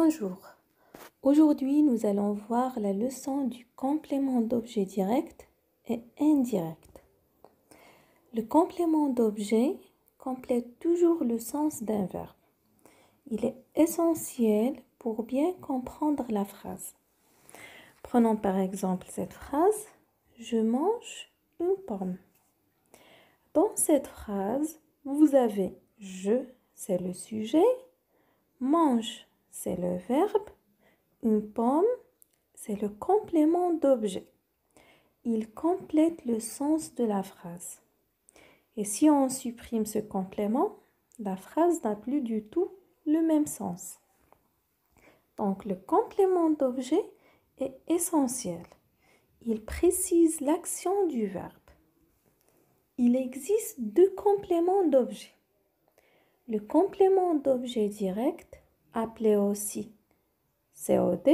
Bonjour. Aujourd'hui, nous allons voir la leçon du complément d'objet direct et indirect. Le complément d'objet complète toujours le sens d'un verbe. Il est essentiel pour bien comprendre la phrase. Prenons par exemple cette phrase « Je mange une pomme ». Dans cette phrase, vous avez « je » c'est le sujet, « mange » c'est le verbe, une pomme, c'est le complément d'objet. Il complète le sens de la phrase. Et si on supprime ce complément, la phrase n'a plus du tout le même sens. Donc, le complément d'objet est essentiel. Il précise l'action du verbe. Il existe deux compléments d'objet. Le complément d'objet direct, appelé aussi COD,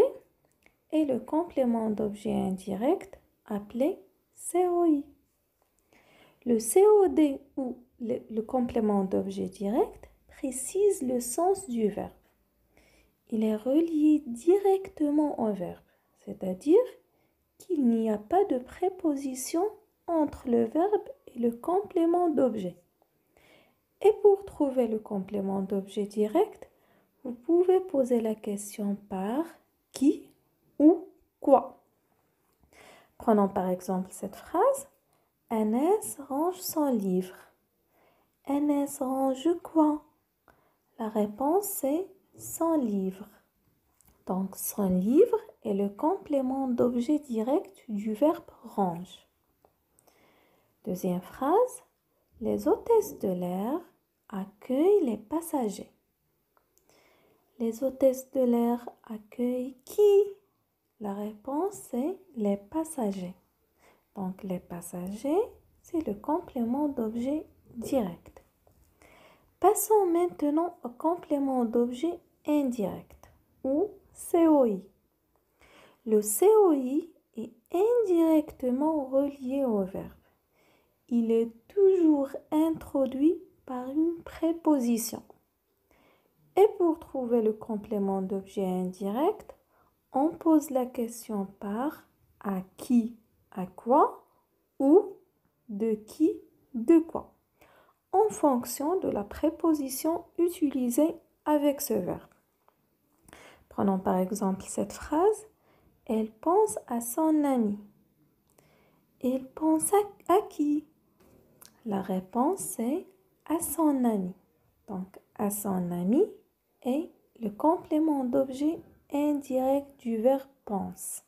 et le complément d'objet indirect appelé COI. Le COD ou le complément d'objet direct précise le sens du verbe. Il est relié directement au verbe, c'est-à-dire qu'il n'y a pas de préposition entre le verbe et le complément d'objet. Et pour trouver le complément d'objet direct, vous pouvez poser la question par qui ou quoi. Prenons par exemple cette phrase. Agnès range son livre. Agnès range quoi? La réponse est son livre. Donc, son livre est le complément d'objet direct du verbe range. Deuxième phrase. Les hôtesses de l'air accueillent les passagers. Les hôtesses de l'air accueillent qui? La réponse est les passagers. Donc, les passagers, c'est le complément d'objet direct. Passons maintenant au complément d'objet indirect ou COI. Le COI est indirectement relié au verbe. Il est toujours introduit par une préposition. Et pour trouver le complément d'objet indirect, on pose la question par à qui, à quoi ou de qui, de quoi, en fonction de la préposition utilisée avec ce verbe. Prenons par exemple cette phrase. Elle pense à son ami. Elle pense à qui? La réponse est à son ami. Donc, à son ami est le complément d'objet indirect du verbe pense.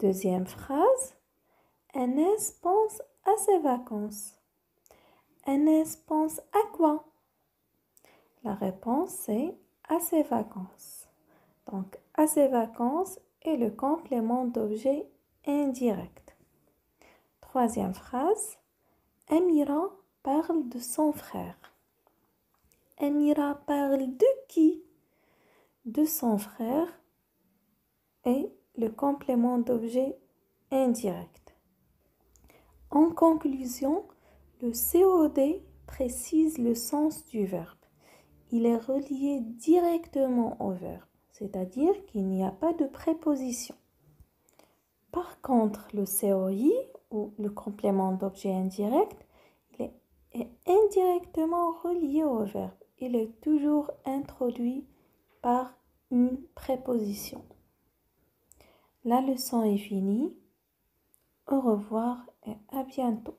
Deuxième phrase. Agnès pense à ses vacances. Agnès pense à quoi? La réponse est à ses vacances. Donc, à ses vacances est le complément d'objet indirect. Troisième phrase. Amira parle de son frère. Amira parle de qui? De son frère est le complément d'objet indirect. En conclusion, le COD précise le sens du verbe. Il est relié directement au verbe, c'est-à-dire qu'il n'y a pas de préposition. Par contre, le COI ou le complément d'objet indirect, il est indirectement relié au verbe. Il est toujours introduit par une préposition. La leçon est finie. Au revoir et à bientôt.